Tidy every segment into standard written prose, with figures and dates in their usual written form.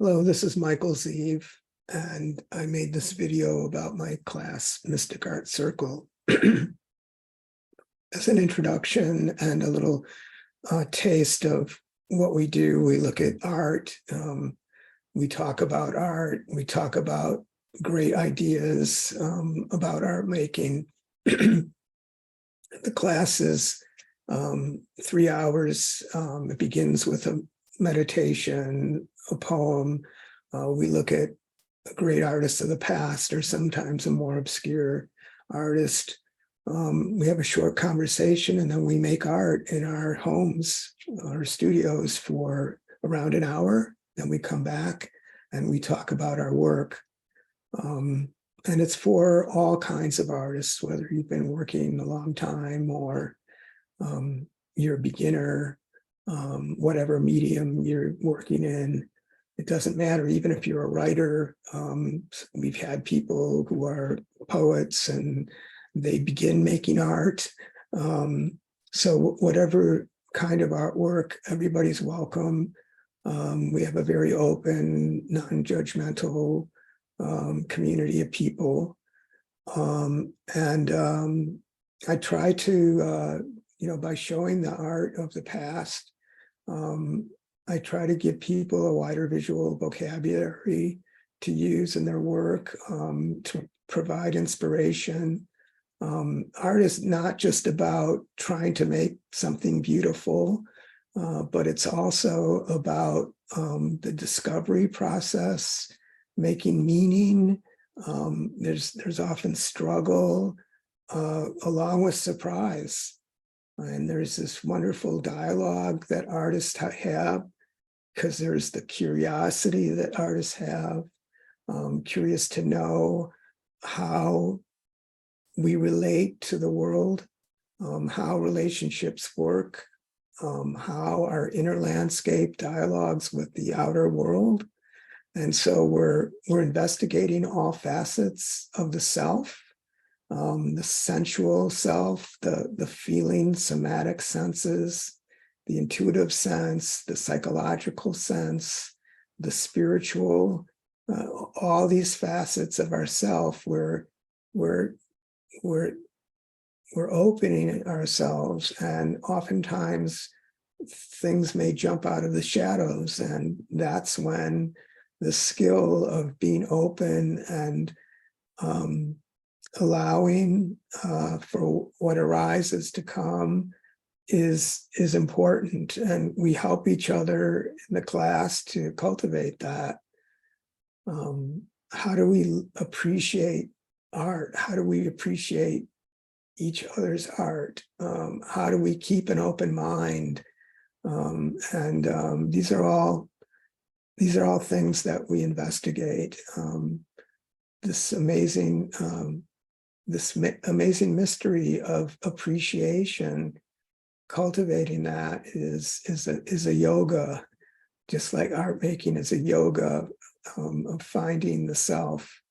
Hello, this is Michael Zeev, and I made this video about my class, Mystic Art Circle, as an introduction and a little taste of what we do. We look at art, we talk about art, we talk about great ideas about art making. The class is 3 hours. It begins with a meditation, a poem. We look at great artists of the past, or sometimes a more obscure artist. We have a short conversation, and then we make art in our homes, our studios, for around an hour. Then we come back and we talk about our work. And it's for all kinds of artists, whether you've been working a long time or you're a beginner, whatever medium you're working in. It doesn't matter, even if you're a writer. We've had people who are poets and they begin making art. So whatever kind of artwork, everybody's welcome. We have a very open, non-judgmental community of people. I try to, by showing the art of the past, I try to give people a wider visual vocabulary to use in their work, to provide inspiration. Art is not just about trying to make something beautiful, but it's also about the discovery process, making meaning. There's often struggle along with surprise. And there's this wonderful dialogue that artists have, because there's the curiosity that artists have, curious to know how we relate to the world, how relationships work, how our inner landscape dialogues with the outer world. And so we're investigating all facets of the self. The sensual self, the feeling, somatic senses, the intuitive sense, the psychological sense, the spiritual, all these facets of ourself, we're opening ourselves, and oftentimes things may jump out of the shadows, and that's when the skill of being open and allowing for what arises to come is important. And we help each other in the class to cultivate that. How do we appreciate art? How do we appreciate each other's art? How do we keep an open mind? These are all things that we investigate. This amazing mystery of appreciation, cultivating that is a yoga, just like art making is a yoga of finding the self.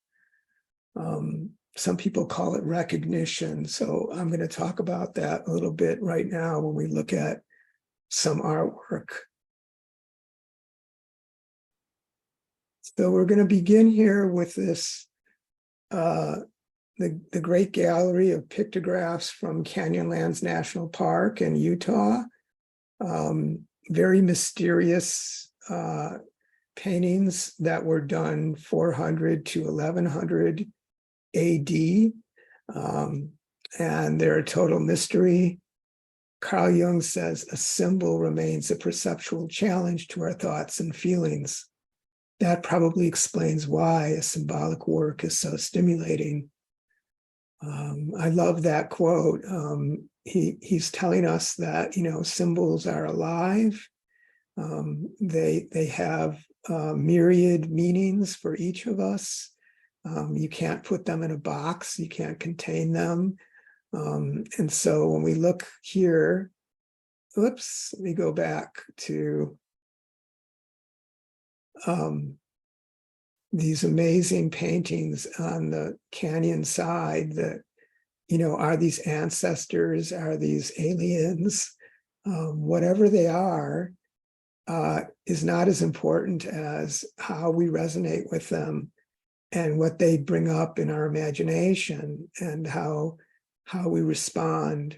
Some people call it recognition. So I'm going to talk about that a little bit right now when we look at some artwork. So we're going to begin here with this, the great gallery of pictographs from Canyonlands National Park in Utah. Very mysterious paintings that were done 400 to 1100 AD. And they're a total mystery. Carl Jung says a symbol remains a perceptual challenge to our thoughts and feelings. That probably explains why a symbolic work is so stimulating. I love that quote. He's telling us that, symbols are alive. They have myriad meanings for each of us. You can't put them in a box. You can't contain them. And so when we look here, let me go back to these amazing paintings on the canyon side that, are these ancestors, are these aliens, whatever they are, is not as important as how we resonate with them and what they bring up in our imagination and how we respond.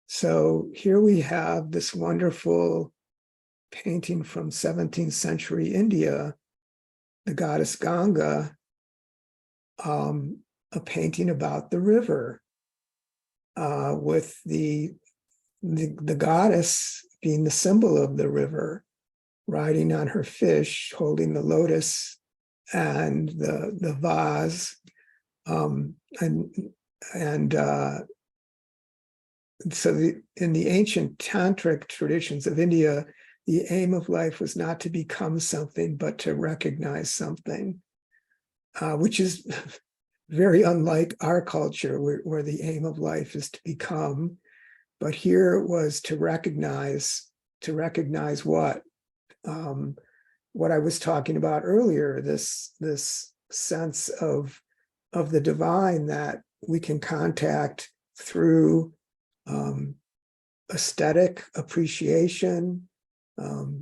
So here we have this wonderful painting from 17th century India, the goddess Ganga, a painting about the river, with the goddess being the symbol of the river, riding on her fish, holding the lotus and the vase, so in the ancient tantric traditions of India, the aim of life was not to become something, but to recognize something, which is very unlike our culture, where the aim of life is to become. But here it was to recognize what? What I was talking about earlier, this sense of the divine that we can contact through aesthetic appreciation,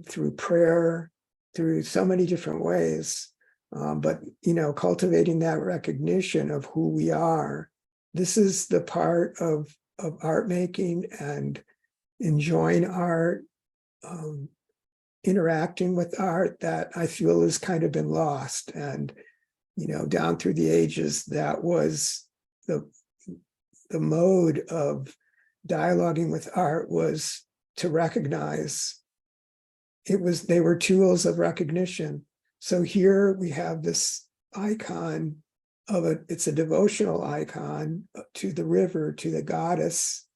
through prayer, through so many different ways. But, cultivating that recognition of who we are. This is the part of art making and enjoying art, interacting with art, that I feel has kind of been lost. And, down through the ages, that was the mode of dialoguing with art, was to recognize. They were tools of recognition. So here we have this icon it's a devotional icon to the river, to the goddess,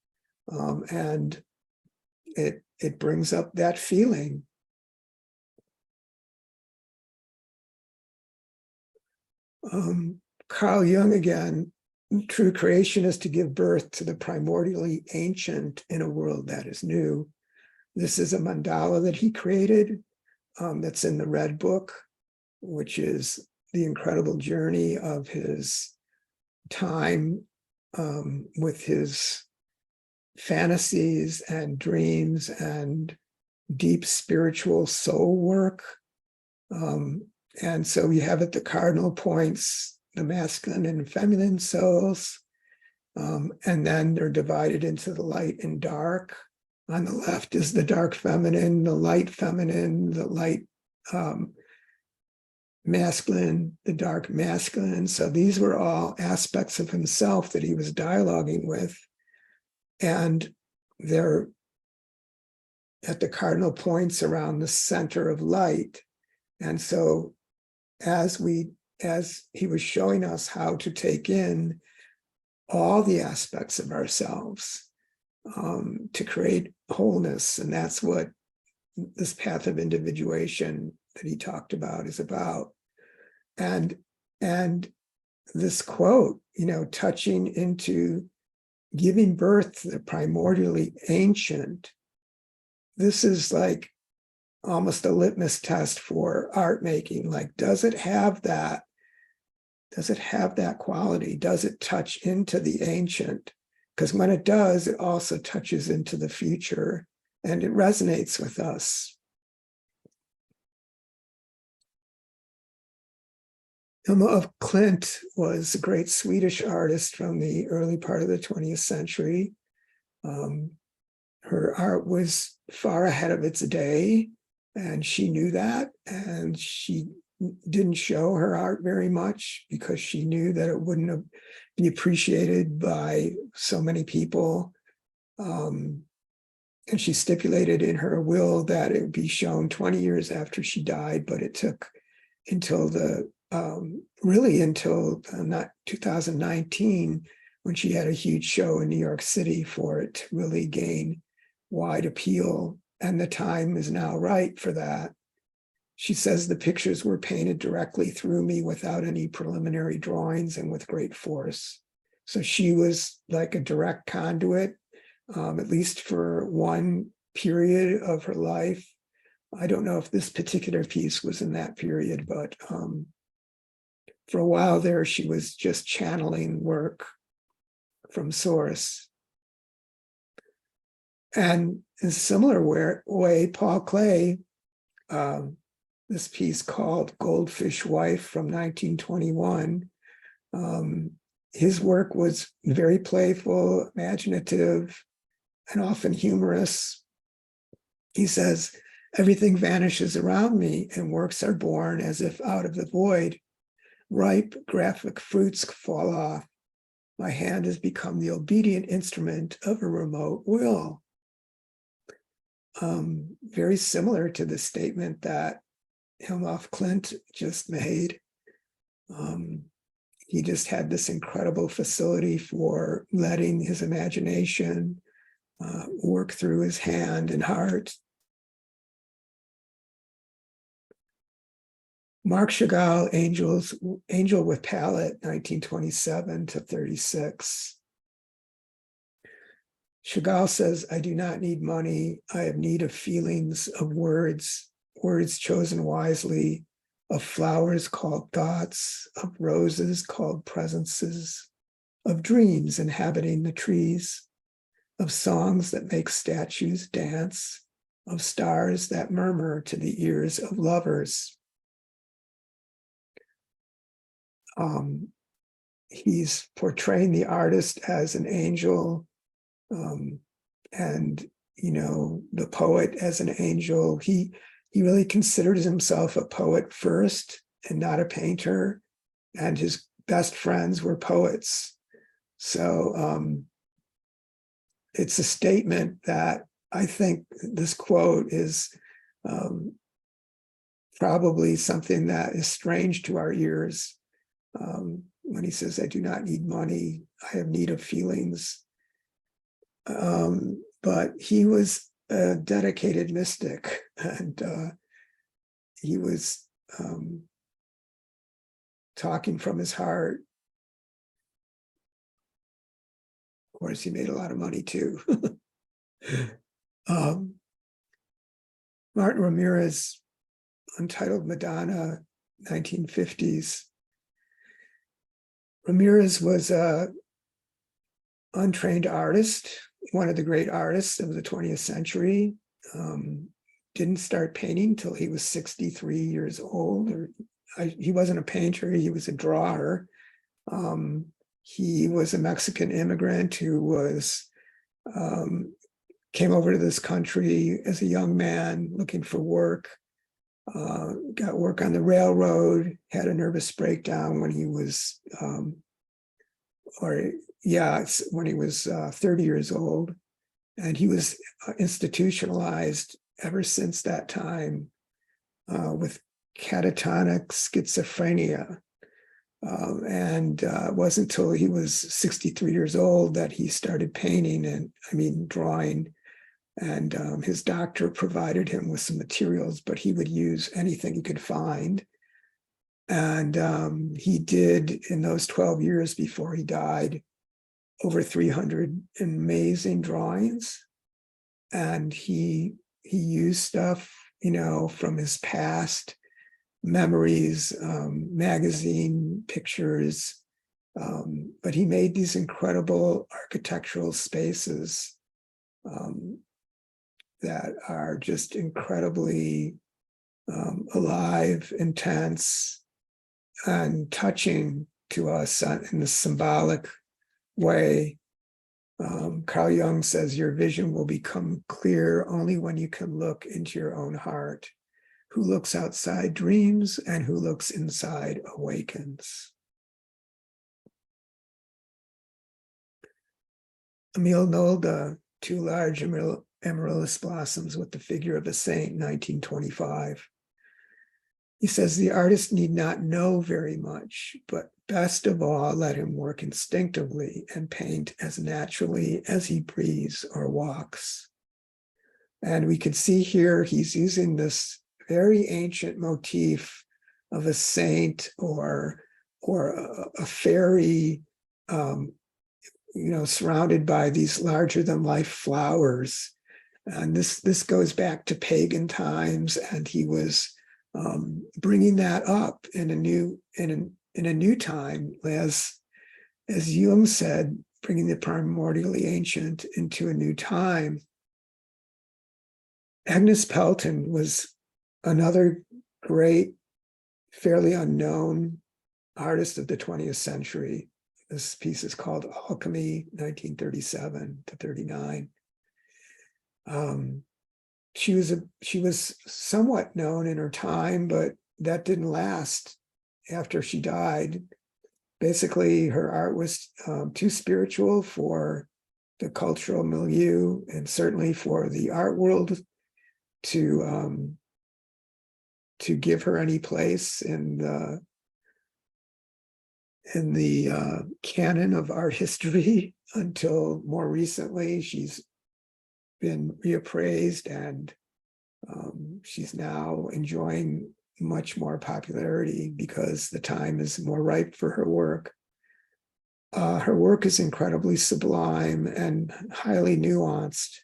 and it brings up that feeling. Carl Jung again, true creation is to give birth to the primordially ancient in a world that is new. This is a mandala that he created, that's in the Red Book, which is the incredible journey of his time, with his fantasies and dreams and deep spiritual soul work. And so we have at the cardinal points, the masculine and feminine souls, and then they're divided into the light and dark. On the left is the dark feminine, the light masculine, the dark masculine. So these were all aspects of himself that he was dialoguing with. And they're at the cardinal points around the center of light. And so as he was showing us how to take in all the aspects of ourselves, to create wholeness. And that's what this path of individuation that he talked about is about. And this quote, touching into giving birth to the primordially ancient, this is like almost a litmus test for art making. Like, does it have that quality? Does it touch into the ancient? Because when it does, it also touches into the future and it resonates with us. Emma of Klint was a great Swedish artist from the early part of the 20th century. Her art was far ahead of its day, and she knew that, and she didn't show her art very much because she knew that it wouldn't be appreciated by so many people. And she stipulated in her will that it would be shown 20 years after she died, but it took until not 2019, when she had a huge show in New York City, for it to really gain wide appeal. And the time is now right for that. She says the pictures were painted directly through me without any preliminary drawings and with great force. So she was like a direct conduit, at least for one period of her life. I don't know if this particular piece was in that period, but for a while there, she was just channeling work from source. And in a similar way, Paul Klee, this piece called Goldfish Wife from 1921, his work was very playful, imaginative, and often humorous. He says, everything vanishes around me and works are born as if out of the void. Ripe, graphic fruits fall off. My hand has become the obedient instrument of a remote will. Very similar to the statement that Hilmof Klint just made. He just had this incredible facility for letting his imagination work through his hand and heart. Marc Chagall, Angel with Palette, 1927 to 36. Chagall says, I do not need money. I have need of feelings, of words, words chosen wisely, of flowers called thoughts, of roses called presences, of dreams inhabiting the trees, of songs that make statues dance, of stars that murmur to the ears of lovers. He's portraying the artist as an angel, and the poet as an angel. He really considered himself a poet first and not a painter, and his best friends were poets. So it's a statement that I think this quote is probably something that is strange to our ears. When he says, I do not need money, I have need of feelings. But he was a dedicated mystic, and he was talking from his heart. Of course, he made a lot of money too. Martin Ramirez, Untitled Madonna, 1950s. Ramirez was an untrained artist, one of the great artists of the 20th century. Didn't start painting till he was 63 years old. He wasn't a painter, he was a drawer. He was a Mexican immigrant who came over to this country as a young man looking for work. Got work on the railroad, had a nervous breakdown when he was, when he was 30 years old. And he was institutionalized ever since that time with catatonic schizophrenia. It wasn't until he was 63 years old that he started painting drawing. And his doctor provided him with some materials, but he would use anything he could find. And he did, in those 12 years before he died, over 300 amazing drawings. And he used stuff, from his past memories, magazine pictures, but he made these incredible architectural spaces that are just incredibly alive, intense, and touching to us in a symbolic way. Carl Jung says, your vision will become clear only when you can look into your own heart. Who looks outside dreams, and who looks inside awakens. Emil Nolde, Two Large Amaryllis Blossoms with the Figure of a Saint, 1925. He says, the artist need not know very much, but best of all, let him work instinctively and paint as naturally as he breathes or walks. And we could see here, he's using this very ancient motif of a saint or a fairy, surrounded by these larger than life flowers. And this goes back to pagan times, and he was bringing that up in a new time, as Jung said, bringing the primordially ancient into a new time. Agnes Pelton was another great, fairly unknown artist of the 20th century. This piece is called Alchemy, 1937 to 39. She was somewhat known in her time, but that didn't last after she died. Basically, her art was too spiritual for the cultural milieu, and certainly for the art world to give her any place in the canon of art history until more recently. She's been reappraised, and she's now enjoying much more popularity because the time is more ripe for her work. Her work is incredibly sublime and highly nuanced.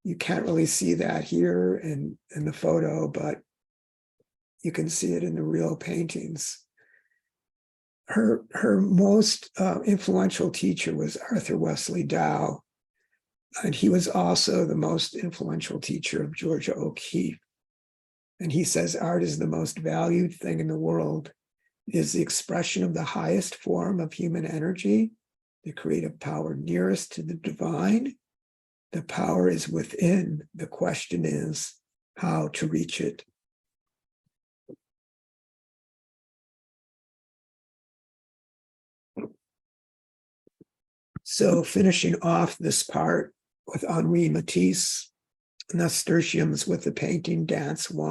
You can't really see that here in the photo, but you can see it in the real paintings. Her most influential teacher was Arthur Wesley Dow, and he was also the most influential teacher of Georgia O'Keeffe. And he says art is the most valued thing in the world. It is the expression of the highest form of human energy, the creative power nearest to the divine. The power is within. The question is how to reach it. So finishing off this part with Henri Matisse, Nasturtiums with the painting Dance 1,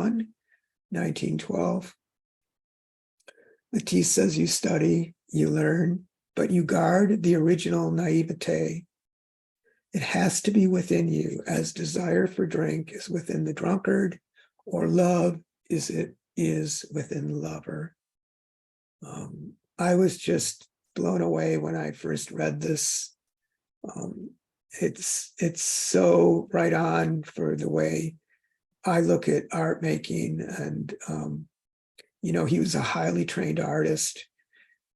1912. Matisse says you study, you learn, but you guard the original naivete. It has to be within you, as desire for drink is within the drunkard, or love is within the lover. I was just blown away when I first read this. It's so right on for the way I look at art making. And he was a highly trained artist,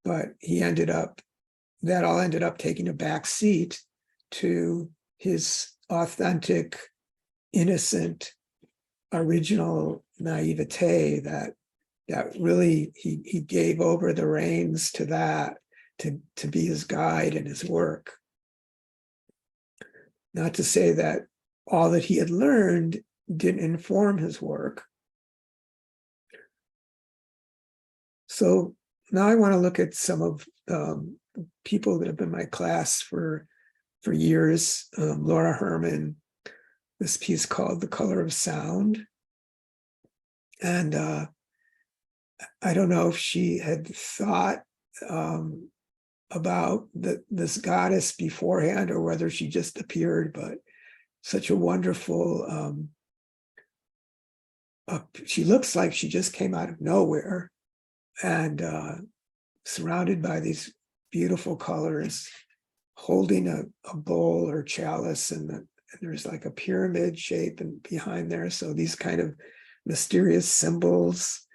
but that all ended up taking a back seat to his authentic, innocent, original naivete that really he gave over the reins to that to be his guide in his work. Not to say that all that he had learned didn't inform his work. So now I want to look at some of people that have been in my class for years. Laura Herman, this piece called The Color of Sound. And I don't know if she had thought about this goddess beforehand or whether she just appeared, but such a wonderful, she looks like she just came out of nowhere, and surrounded by these beautiful colors, holding a bowl or chalice, and there's like a pyramid shape and behind there. So these kind of mysterious symbols.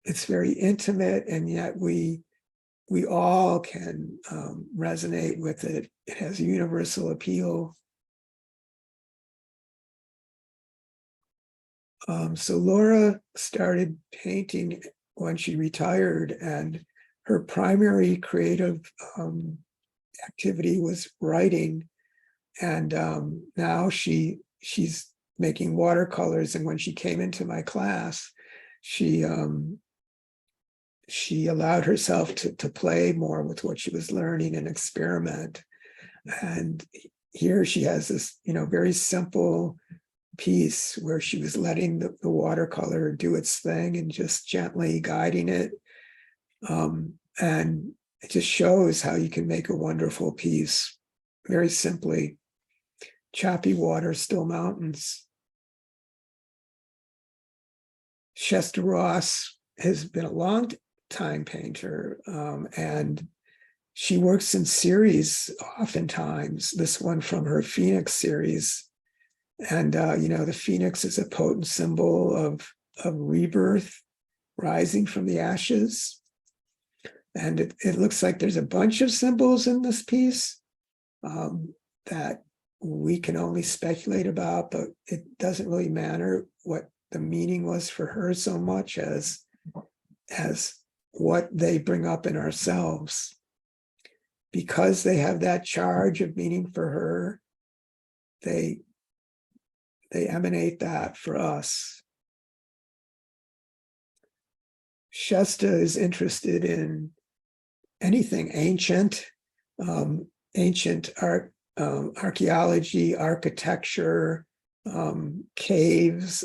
It's very intimate, and yet we all can resonate with it. It has a universal appeal. So Laura started painting when she retired, and her primary creative activity was writing. And now she's making watercolors. And when she came into my class, she allowed herself to play more with what she was learning and experiment. And here she has this, very simple piece where she was letting the watercolor do its thing and just gently guiding it. And it just shows how you can make a wonderful piece very simply. Choppy water, still mountains. Shasta Ross has been a long time painter, and she works in series oftentimes. This one from her Phoenix series. And, the Phoenix is a potent symbol of rebirth, rising from the ashes. And it looks like there's a bunch of symbols in this piece that we can only speculate about, but it doesn't really matter what the meaning was for her so much as what they bring up in ourselves. Because they have that charge of meaning for her, they emanate that for us. Shasta is interested in anything ancient, ancient art, archaeology, architecture, caves,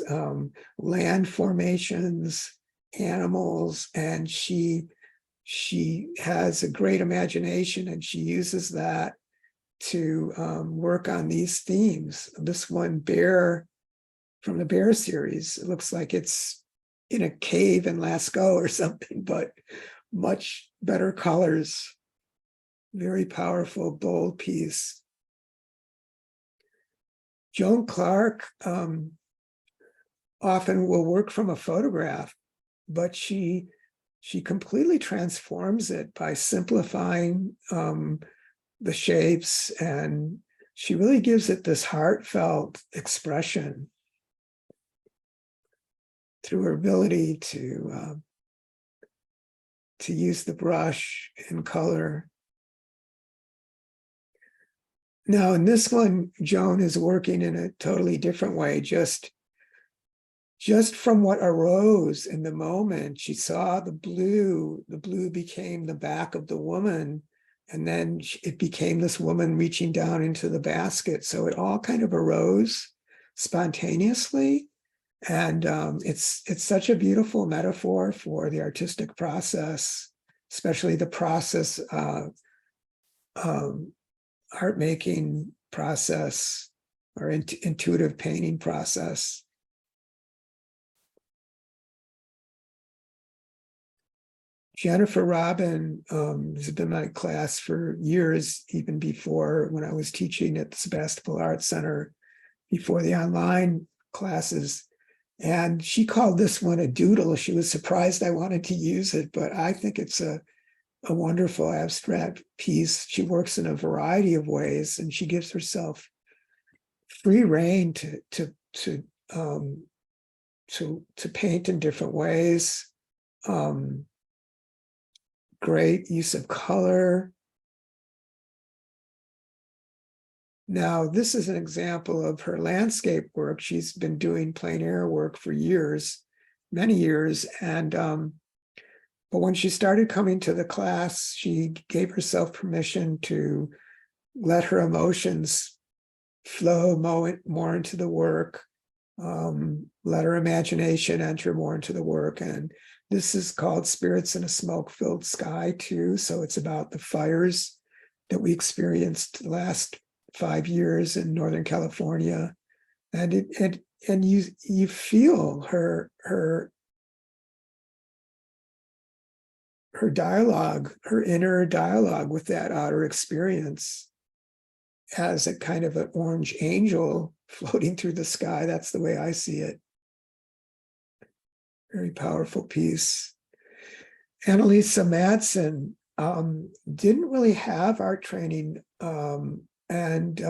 land formations, animals, and she has a great imagination, and she uses that to work on these themes. This one, bear, from the bear series, it looks like it's in a cave in Lascaux or something, but much better colors. Very powerful, bold piece. Joan Clark often will work from a photograph, but she completely transforms it by simplifying the shapes, and she really gives it this heartfelt expression through her ability to use the brush and color. Now, in this one, Joan is working in a totally different way, just from what arose in the moment. She saw the blue became the back of the woman, and then it became this woman reaching down into the basket. So it all kind of arose spontaneously. And it's such a beautiful metaphor for the artistic process, especially the process of art making process or intuitive painting process. Jennifer Robin has been in my class for years, even before when I was teaching at the Sebastopol Art Center, before the online classes. And she called this one a doodle. She was surprised I wanted to use it, but I think it's a wonderful abstract piece. She works in a variety of ways, and she gives herself free rein to paint in different ways. Great use of color. Now, this is an example of her landscape work. She's been doing plein air work for years, many years. And but when she started coming to the class, she gave herself permission to let her emotions flow more into the work, let her imagination enter more into the work. And this is called Spirits in a Smoke-Filled Sky too. So it's about the fires that we experienced the last 5 years in Northern California. And you feel her dialogue, her inner dialogue with that outer experience as a kind of an orange angel floating through the sky. That's the way I see it. Very powerful piece. Annalisa Madsen didn't really have art training, and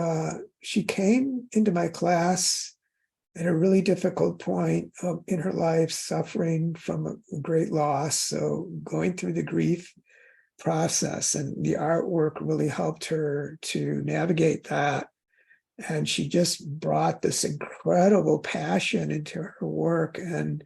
she came into my class at a really difficult point in her life, suffering from a great loss. So going through the grief process, and the artwork really helped her to navigate that. And she just brought this incredible passion into her work. And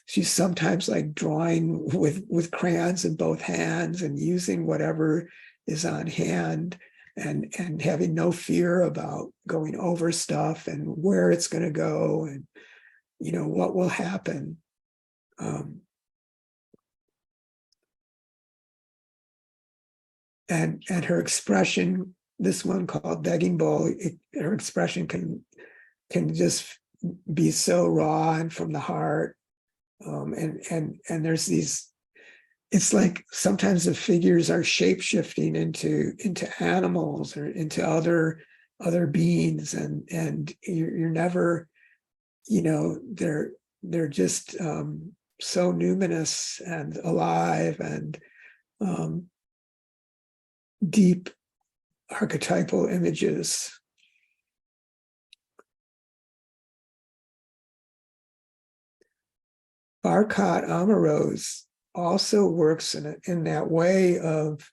she's sometimes like drawing with crayons in both hands and using whatever is on hand, and having no fear about going over stuff and where it's going to go and what will happen. And her expression, this one called Begging Bowl, her expression can just be so raw and from the heart. And there's these, it's like sometimes the figures are shape-shifting into animals or into other beings, and you're never, they're just so numinous and alive and deep archetypal images. Barkat Amarose also works in that way of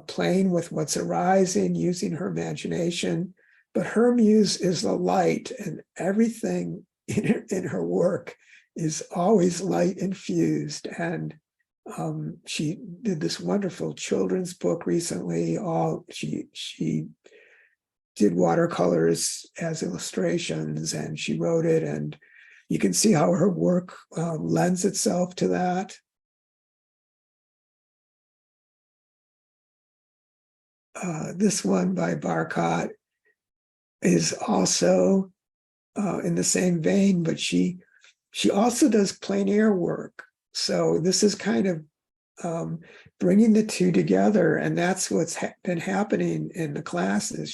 playing with what's arising, using her imagination. But her muse is the light, and everything in her work is always light infused. And she did this wonderful children's book recently. She did watercolors as illustrations, and she wrote it, and you can see how her work lends itself to that. This one by Barkat is also in the same vein, but she also does plein air work. So this is kind of bringing the two together, and that's what's been happening in the classes.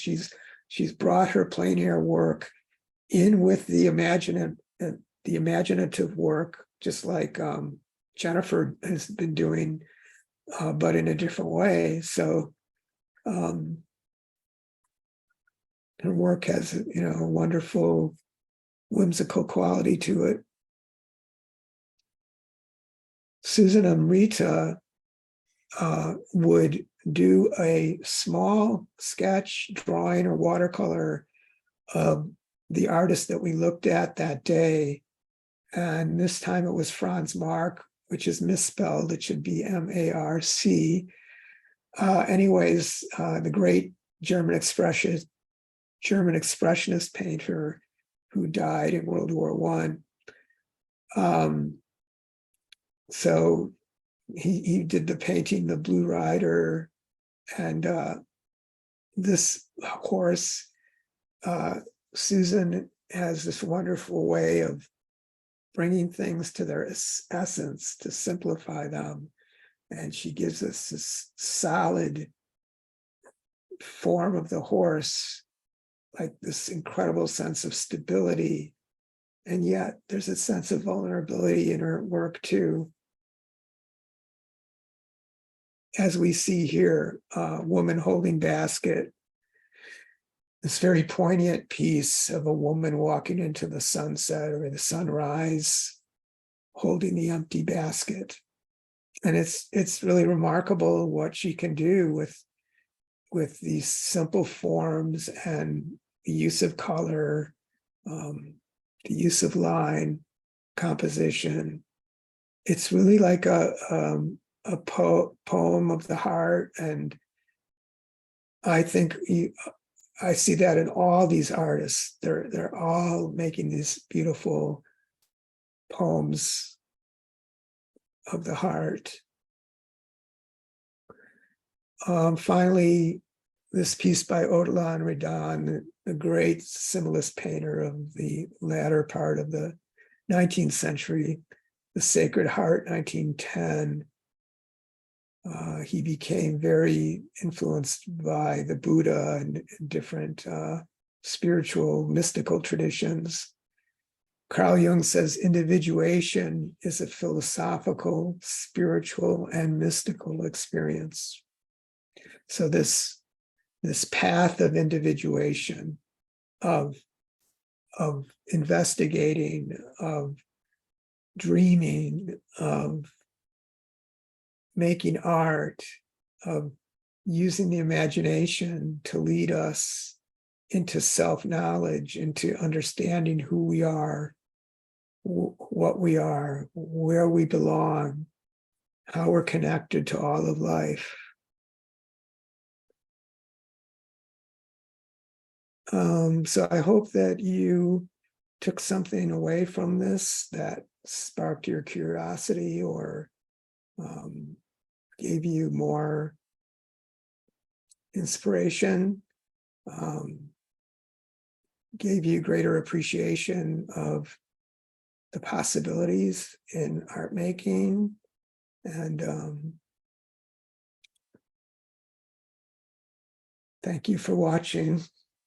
She's brought her plein air work in with the imaginative work, just like Jennifer has been doing, but in a different way. So her work has, a wonderful whimsical quality to it. Susan Amrita would do a small sketch, drawing, or watercolor of the artist that we looked at that day. And this time it was Franz Marc, which is misspelled. It should be M-A-R-C. Anyways, the great German expressionist painter who died in World War I. So he did the painting, The Blue Rider, and this horse. Susan has this wonderful way of bringing things to their essence, to simplify them. And she gives us this solid form of the horse, like this incredible sense of stability. And yet there's a sense of vulnerability in her work too. As we see here, Woman Holding Basket, this very poignant piece of a woman walking into the sunset or the sunrise, holding the empty basket. And it's really remarkable what she can do with these simple forms and the use of color, the use of line, composition. It's really like a poem of the heart, and I think I see that in all these artists. They're all making these beautiful poems of the heart. Finally, this piece by Odilon Redon, the great symbolist painter of the latter part of the 19th century, The Sacred Heart, 1910. He became very influenced by the Buddha and different spiritual, mystical traditions. Carl Jung says individuation is a philosophical, spiritual, and mystical experience. So this path of individuation, of investigating, of dreaming, of making art, of using the imagination to lead us into self-knowledge, into understanding who we are, what we are, where we belong, how we're connected to all of life. So I hope that you took something away from this that sparked your curiosity or gave you more inspiration, gave you greater appreciation of the possibilities in art making. And thank you for watching.